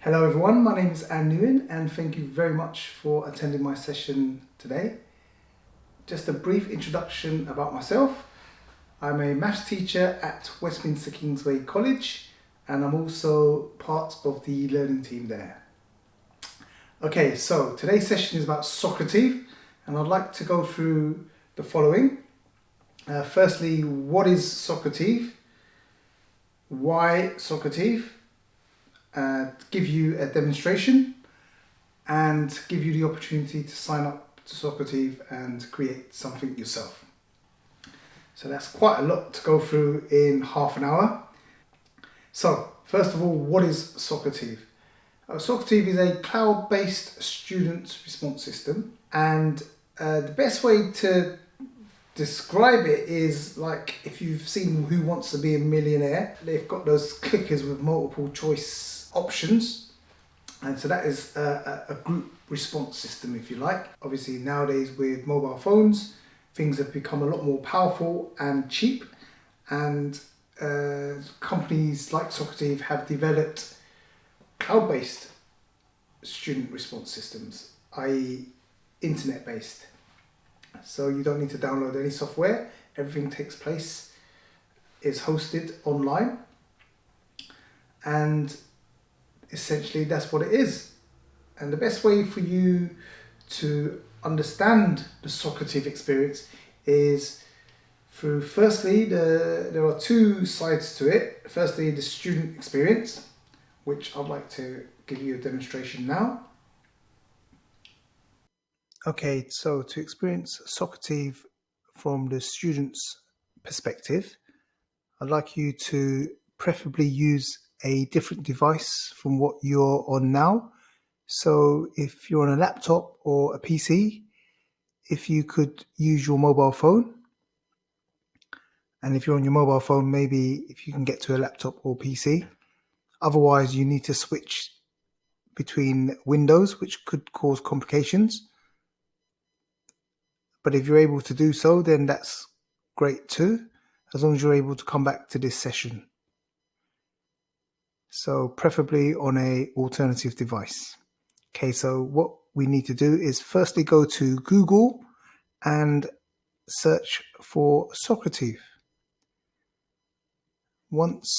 Hello everyone, my name is Anne Nguyen and thank you very much for attending my session today. Just a brief introduction about myself. I'm a maths teacher at Westminster Kingsway College and I'm also part of the learning team there. Okay, so today's session is about Socrative and I'd like to go through the following. Firstly, what is Socrative? Why Socrative? Give you a demonstration and give you the opportunity to sign up to Socrative and create something yourself. So that's quite a lot to go through in half an hour. So first of all, what is Socrative? Socrative is a cloud-based student response system, and the best way to describe it is like if you've seen Who Wants to Be a Millionaire, they've got those clickers with multiple choice options, and so that is a group response system, if you like. Obviously nowadays with mobile phones things have become a lot more powerful and cheap, and companies like Socrative have developed cloud-based student response systems, i.e. internet based. So you don't need to download any software, everything is hosted online, and essentially that's what it is. And the best way for you to understand the Socrative experience is through, firstly, there are two sides to it. Firstly, the student experience, which I'd like to give you a demonstration now. Okay, so to experience Socrative from the student's perspective, I'd like you to preferably use a different device from what you're on now. So if you're on a laptop or a PC, if you could use your mobile phone. And if you're on your mobile phone, maybe if you can get to a laptop or PC. Otherwise, you need to switch between windows, which could cause complications. But if you're able to do so, then that's great too, as long as you're able to come back to this session. So preferably on an alternative device. Okay, so what we need to do is firstly go to Google and search for Socrative. Once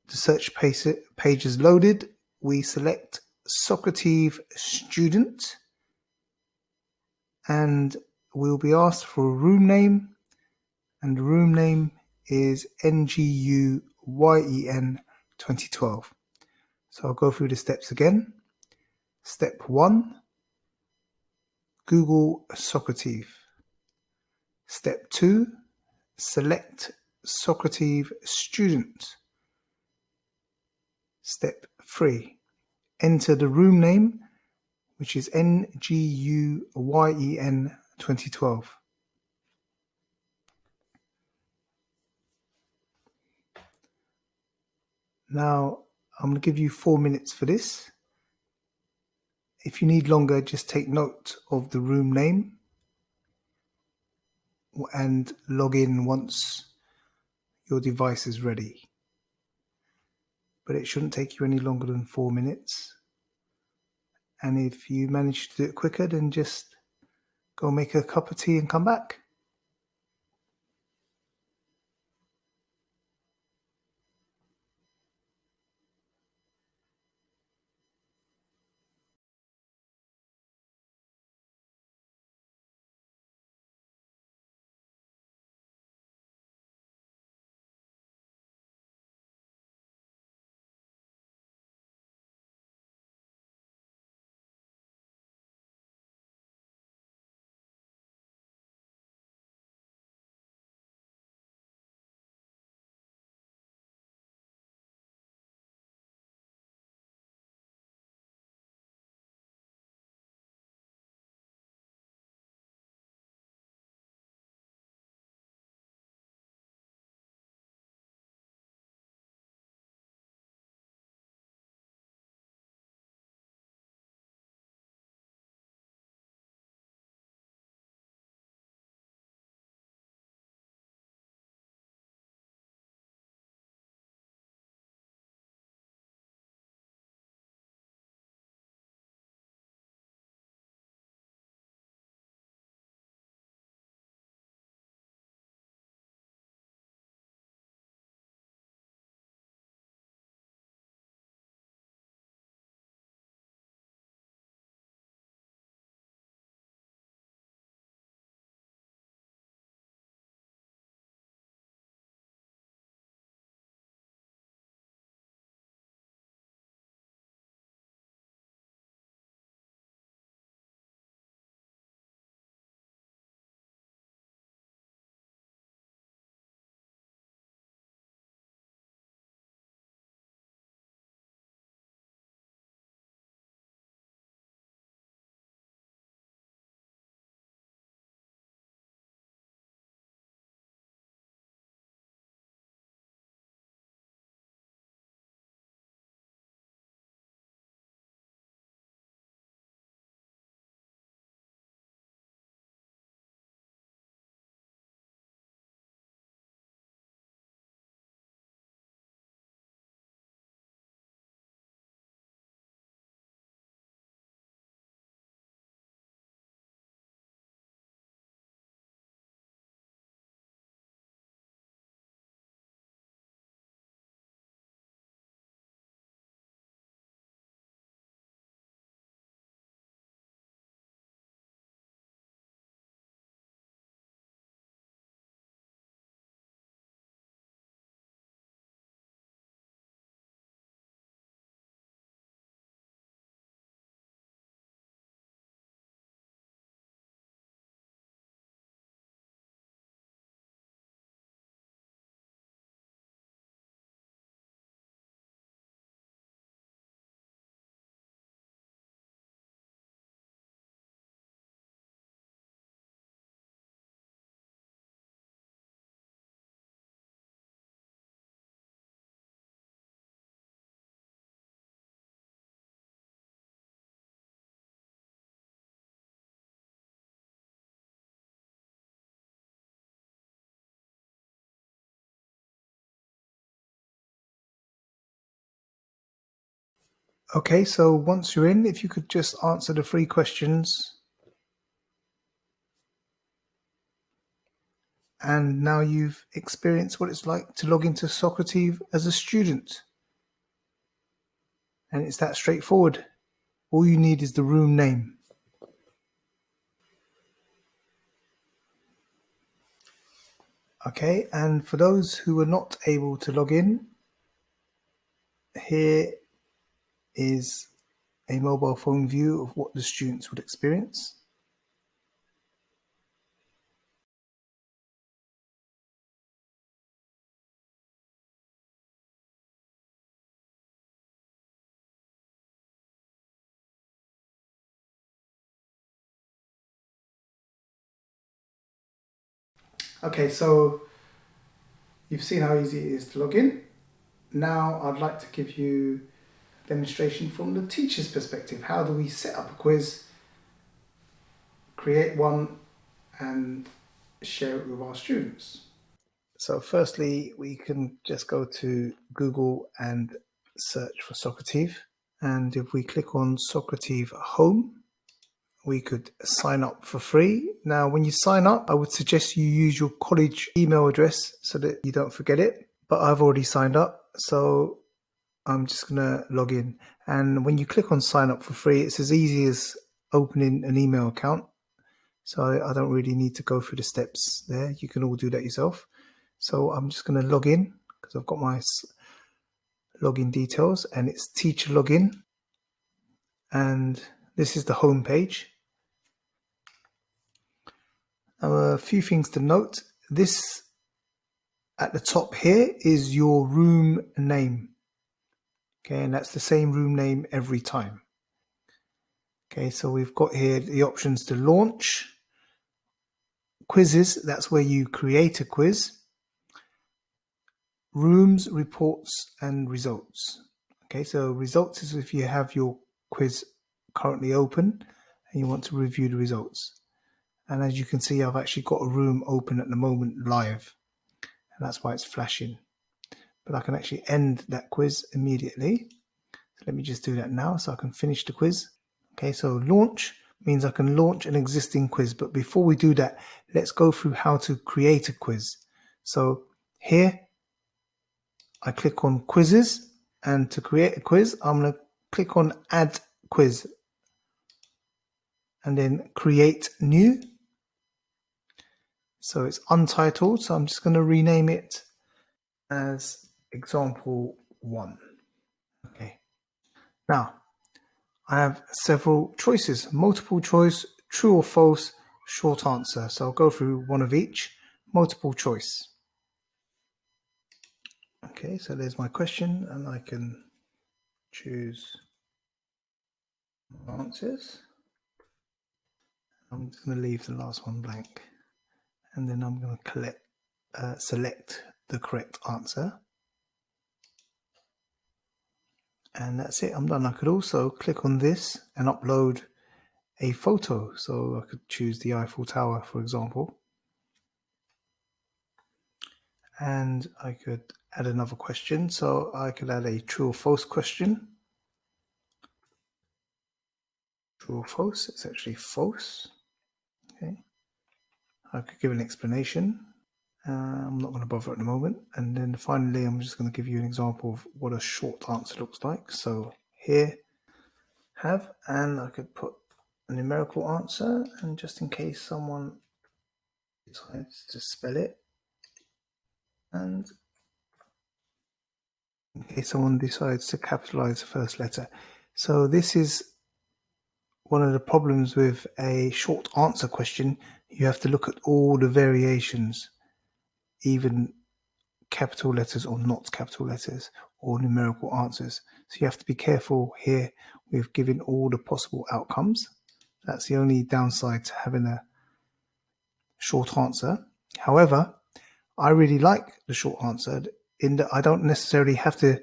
the search page is loaded, we select Socrative Student and we'll be asked for a room name, and the room name is NGUYEN 2012. So I'll go through the steps again. Step 1, Google Socrative. Step 2, select Socrative Student. Step 3, enter the room name, which is NGUYEN 2012. Now, I'm going to give you 4 minutes for this. If you need longer, just take note of the room name and log in once your device is ready. But it shouldn't take you any longer than 4 minutes. And if you manage to do it quicker, then just go make a cup of tea and come back. Okay, so once you're in, if you could just answer the 3 questions. And now you've experienced what it's like to log into Socrative as a student. And it's that straightforward. All you need is the room name. Okay, and for those who are not able to log in, here is a mobile phone view of what the students would experience. Okay, so you've seen how easy it is to log in. Now I'd like to give you a demonstration from the teacher's perspective. How do we set up a quiz, create one, and share it with our students? So firstly, we can just go to Google and search for Socrative. And if we click on Socrative Home, we could sign up for free. Now, when you sign up, I would suggest you use your college email address so that you don't forget it. But I've already signed up, so I'm just gonna log in. And when you click on sign up for free, it's as easy as opening an email account. So I don't really need to go through the steps there. You can all do that yourself. So I'm just gonna log in because I've got my login details, and it's teacher login. And this is the home page. Now, a few things to note. This at the top here is your room name. Okay, and that's the same room name every time. Okay, so we've got here the options to launch. Quizzes, that's where you create a quiz. Rooms, reports, and results. Okay, so results is if you have your quiz currently open and you want to review the results. And as you can see, I've actually got a room open at the moment live, and that's why it's flashing. But I can actually end that quiz immediately. So let me just do that now so I can finish the quiz. Okay, so launch means I can launch an existing quiz. But before we do that, let's go through how to create a quiz. So here, I click on quizzes, and to create a quiz, I'm going to click on add quiz and then create new. So it's untitled, so I'm just going to rename it as example 1. Okay. Now, I have several choices: multiple choice, true or false, short answer. So I'll go through one of each. Multiple choice. Okay, so there's my question, and I can choose answers. I'm just going to leave the last one blank, and then I'm going to select the correct answer. And that's it, I'm done. I could also click on this and upload a photo. So I could choose the Eiffel Tower, for example. And I could add another question. So I could add a true or false question. True or false, it's actually false. Okay. I could give an explanation. I'm not going to bother at the moment. And then finally, I'm just going to give you an example of what a short answer looks like. So here, and I could put a numerical answer, and just in case someone decides to spell it, and in case someone decides to capitalize the first letter. So this is one of the problems with a short answer question. You have to look at all the variations, even capital letters or not capital letters, or numerical answers. So you have to be careful here with giving all the possible outcomes. That's the only downside to having a short answer. However, I really like the short answer in that I don't necessarily have to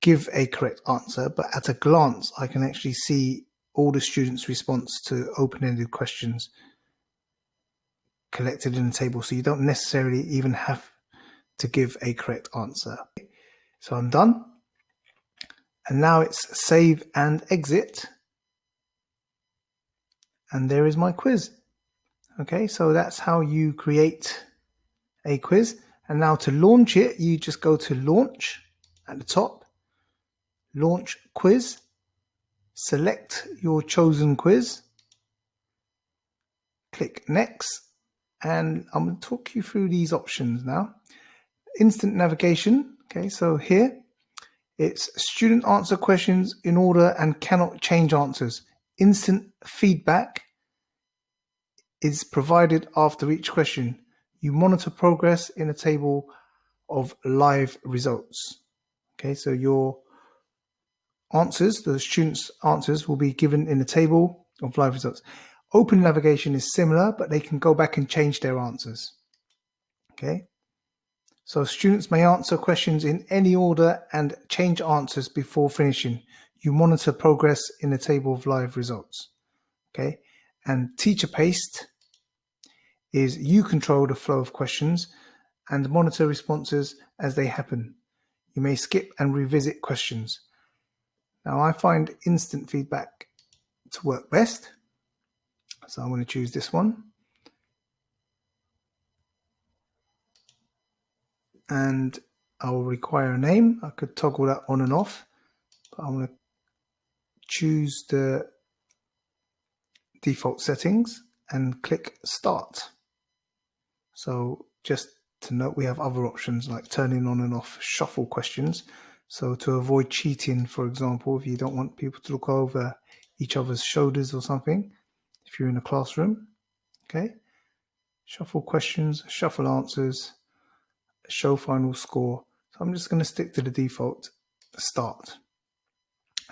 give a correct answer, but at a glance, I can actually see all the students' response to open-ended questions collected in the table. So you don't necessarily even have to give a correct answer. So I'm done. And now it's save and exit. And there is my quiz. Okay, so that's how you create a quiz. And now to launch it, you just go to launch at the top, launch quiz, select your chosen quiz, click next, and I'm going to talk you through these options now. Instant navigation. Okay, so here it's student answer questions in order and cannot change answers. Instant feedback is provided after each question. You monitor progress in a table of live results. Okay, so your answers, the students' answers, will be given in a table of live results. Open navigation is similar, but they can go back and change their answers. Okay, so students may answer questions in any order and change answers before finishing. You monitor progress in a table of live results. Okay, and teacher paced is you control the flow of questions and monitor responses as they happen. You may skip and revisit questions. Now I find instant feedback to work best, so I'm going to choose this one. And I will require a name. I could toggle that on and off, but I'm going to choose the default settings and click start. So just to note, we have other options like turning on and off shuffle questions. So to avoid cheating, for example, if you don't want people to look over each other's shoulders or something, if you're in a classroom, okay, shuffle questions, shuffle answers, show final score. So I'm just going to stick to the default start.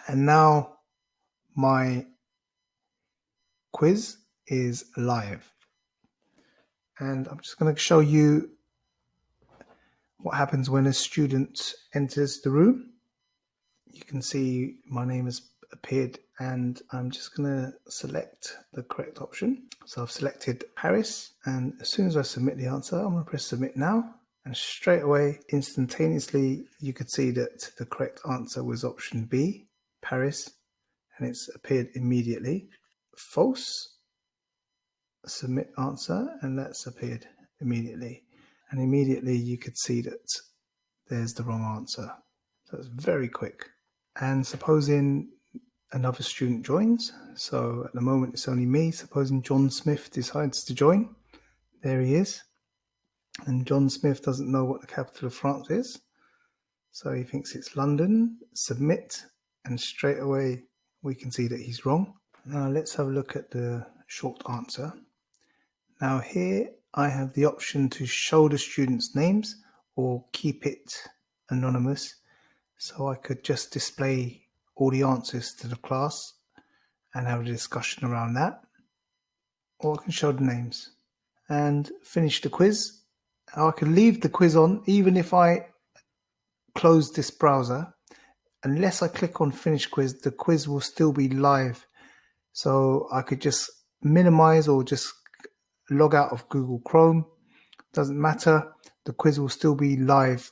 And now my quiz is live. And I'm just going to show you what happens when a student enters the room. You can see my name has appeared, and I'm just going to select the correct option. So I've selected Paris, and as soon as I submit the answer, I'm going to press submit now. And straight away, instantaneously, you could see that the correct answer was option B, Paris, and it's appeared immediately. False, submit answer, and that's appeared immediately. And immediately you could see that there's the wrong answer. So it's very quick. And supposing another student joins, so at the moment it's only me, supposing John Smith decides to join, there he is. And John Smith doesn't know what the capital of France is, so he thinks it's London. Submit, and straight away we can see that he's wrong. Now let's have a look at the short answer. Now here I have the option to show the students' names or keep it anonymous, so I could just display all the answers to the class and have a discussion around that, or I can show the names and finish the quiz. I can leave the quiz on even if I close this browser. Unless I click on finish quiz, the quiz will still be live. So I could just minimize or just log out of Google Chrome. Doesn't matter. The quiz will still be live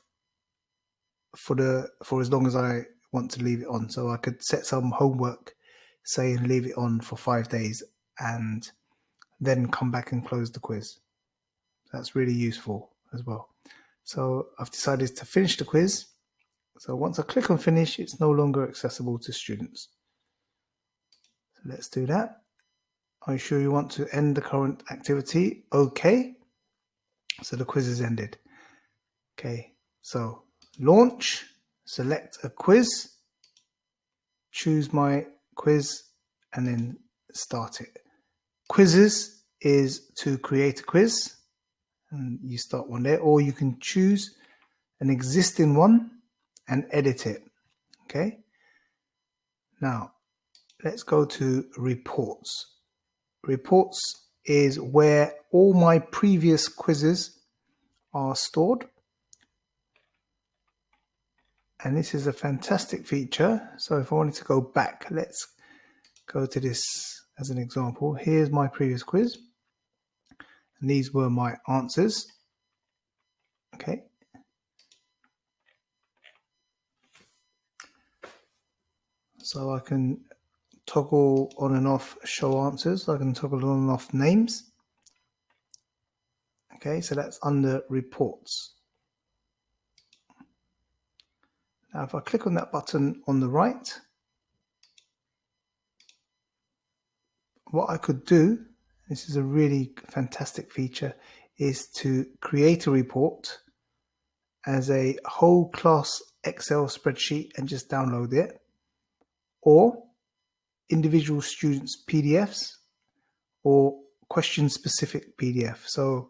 for as long as I want to leave it on. So I could set some homework, say, and leave it on for 5 days and then come back and close the quiz. That's really useful as well. So I've decided to finish the quiz. So once I click on finish, it's no longer accessible to students. So let's do that. Are you sure you want to end the current activity? Okay. So the quiz is ended. Okay, so launch, select a quiz, choose my quiz, and then start it. Quizzes is to create a quiz, and you start one there, or you can choose an existing one and edit it. Okay, now let's go to reports. Reports is where all my previous quizzes are stored, and this is a fantastic feature. So if I wanted to go back, let's go to this as an example. Here's my previous quiz, and these were my answers. Okay, So I can toggle on and off show answers. I can toggle on and off names. Okay, so that's under reports. Now if I click on that button on the right, what I could do, this is a really fantastic feature, is to create a report as a whole class Excel spreadsheet and just download it, or individual students PDFs, or question specific PDF. So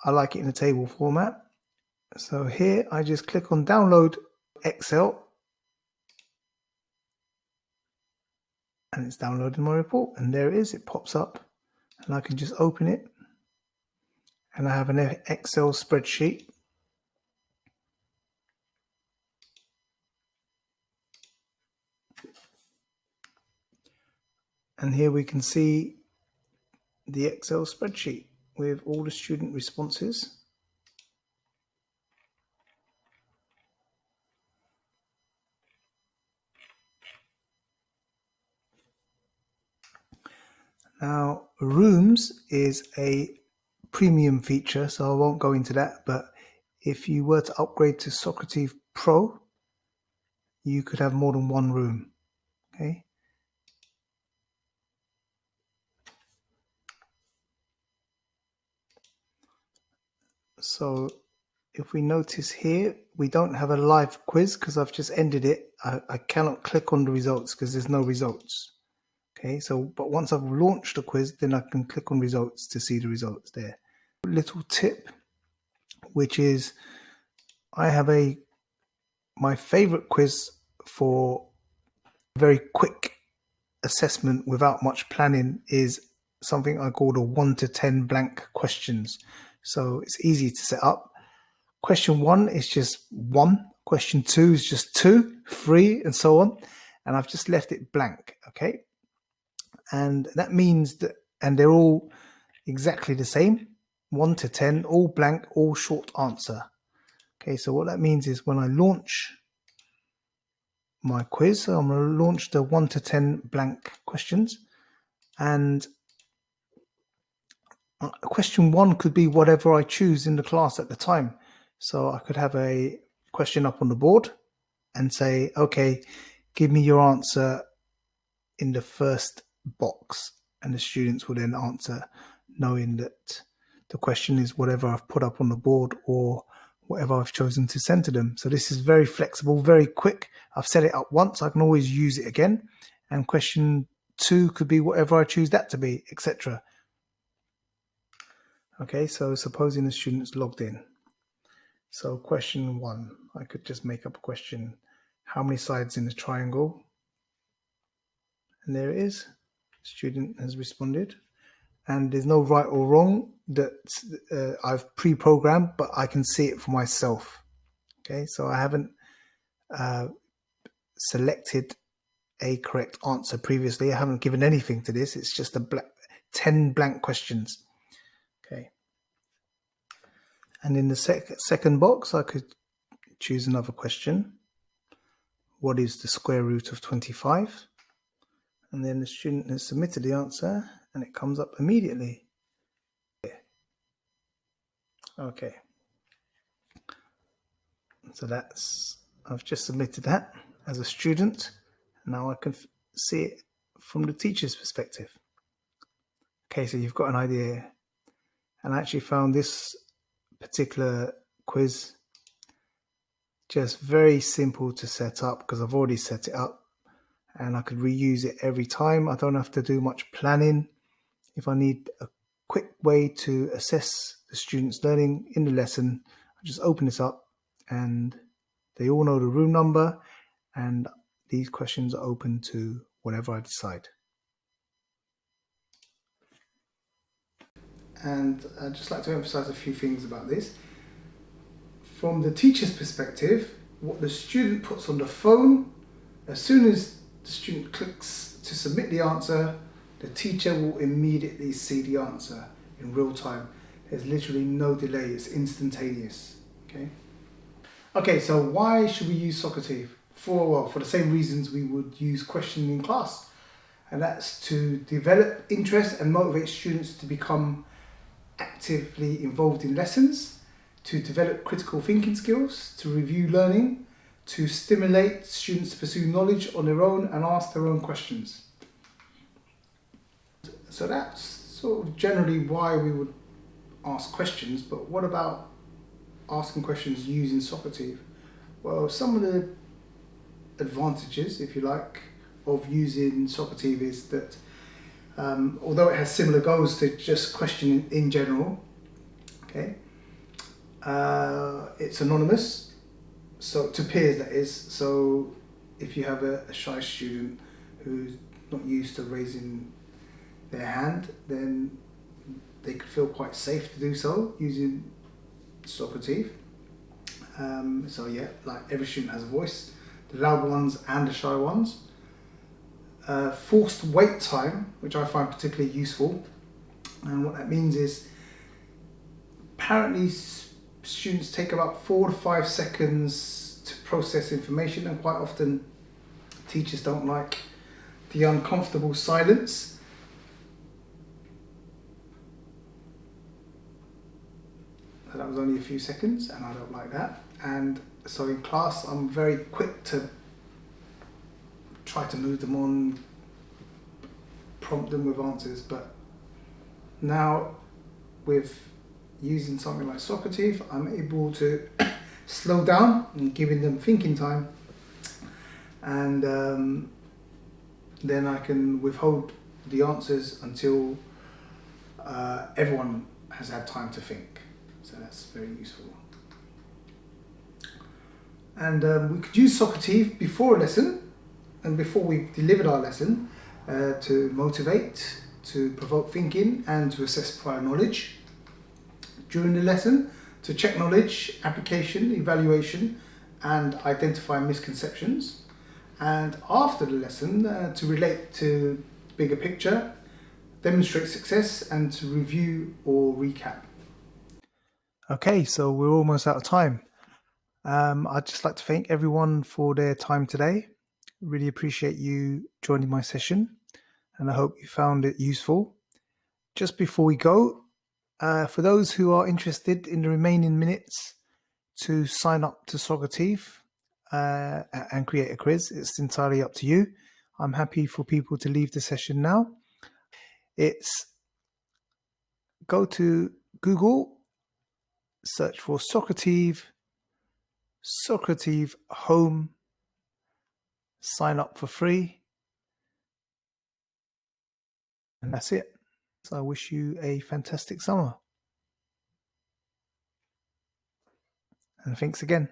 I like it in a table format. So here I just click on download Excel and it's downloading my report, and there it is. It pops up and I can just open it and I have an Excel spreadsheet. And here we can see the Excel spreadsheet with all the student responses. Now, Rooms is a premium feature, so I won't go into that, but if you were to upgrade to Socrative Pro, you could have more than one room. Okay. So if we notice here, we don't have a live quiz because I've just ended it. I cannot click on the results because there's no results. Okay, so but once I've launched a quiz, then I can click on results to see the results there. Little tip, which is I have my favorite quiz for very quick assessment without much planning is something I call the 1 to 10 blank questions. So it's easy to set up. Question 1 is just 1. Question 2 is just 2, 3, and so on. And I've just left it blank. Okay. And that means that, and they're all exactly the same, 1 to 10, all blank, all short answer. Okay, so what that means is when I launch my quiz, so I'm going to launch the 1 to 10 blank questions, and question 1 could be whatever I choose in the class at the time. So I could have a question up on the board and say, okay, give me your answer in the first box, and the students will then answer knowing that the question is whatever I've put up on the board or whatever I've chosen to send to them. So this is very flexible, very quick. I've set it up once, I can always use it again. And question 2 could be whatever I choose that to be, etc. Okay, so supposing the student's logged in. So question 1, I could just make up a question. How many sides in the triangle? And there it is. Student has responded. And there's no right or wrong that I've pre-programmed, but I can see it for myself. Okay, so I haven't selected a correct answer previously. I haven't given anything to this. It's just 10 blank questions. Okay. And in the second box, I could choose another question. What is the square root of 25? And then the student has submitted the answer and it comes up immediately. Okay. So I've just submitted that as a student. Now I can see it from the teacher's perspective. Okay, so you've got an idea. And I actually found this particular quiz just very simple to set up because I've already set it up and I could reuse it every time. I don't have to do much planning. If I need a quick way to assess the students' learning in the lesson, I just open this up and they all know the room number, and these questions are open to whatever I decide. And I'd just like to emphasize a few things about this. From the teacher's perspective, what the student puts on the phone, as soon as the student clicks to submit the answer, the teacher will immediately see the answer in real time. There's literally no delay, it's instantaneous. Okay, so why should we use Socrative? for the same reasons we would use questioning in class, and that's to develop interest and motivate students to become actively involved in lessons, to develop critical thinking skills, to review learning, to stimulate students to pursue knowledge on their own and ask their own questions. So that's sort of generally why we would ask questions, but what about asking questions using Socrative? Well, some of the advantages, if you like, of using Socrative is that although it has similar goals to just questioning in general, okay, it's anonymous, so to peers that is. So if you have a shy student who's not used to raising their hand, then they could feel quite safe to do so using Socrative. So yeah, like every student has a voice, the loud ones and the shy ones. Forced wait time, which I find particularly useful, and what that means is apparently students take about 4 to 5 seconds to process information, and quite often teachers don't like the uncomfortable silence. So that was only a few seconds, and I don't like that. And so in class, I'm very quick to try to move them on, prompt them with answers. But now with using something like Socrative, I'm able to slow down and giving them thinking time, and then I can withhold the answers until everyone has had time to think. So that's very useful. And we could use Socrative before a lesson and before we've delivered our lesson to motivate, to provoke thinking, and to assess prior knowledge. During the lesson, to check knowledge, application, evaluation, and identify misconceptions. And after the lesson, to relate to the bigger picture, demonstrate success, and to review or recap. Okay, so we're almost out of time. I'd just like to thank everyone for their time today. Really appreciate you joining my session, and I hope you found it useful. Just before we go, for those who are interested in the remaining minutes to sign up to Socrative and create a quiz, it's entirely up to you. I'm happy for people to leave the session now. It's go to Google, search for Socrative Home, sign up for free, and that's it. So I wish you a fantastic summer. And thanks again.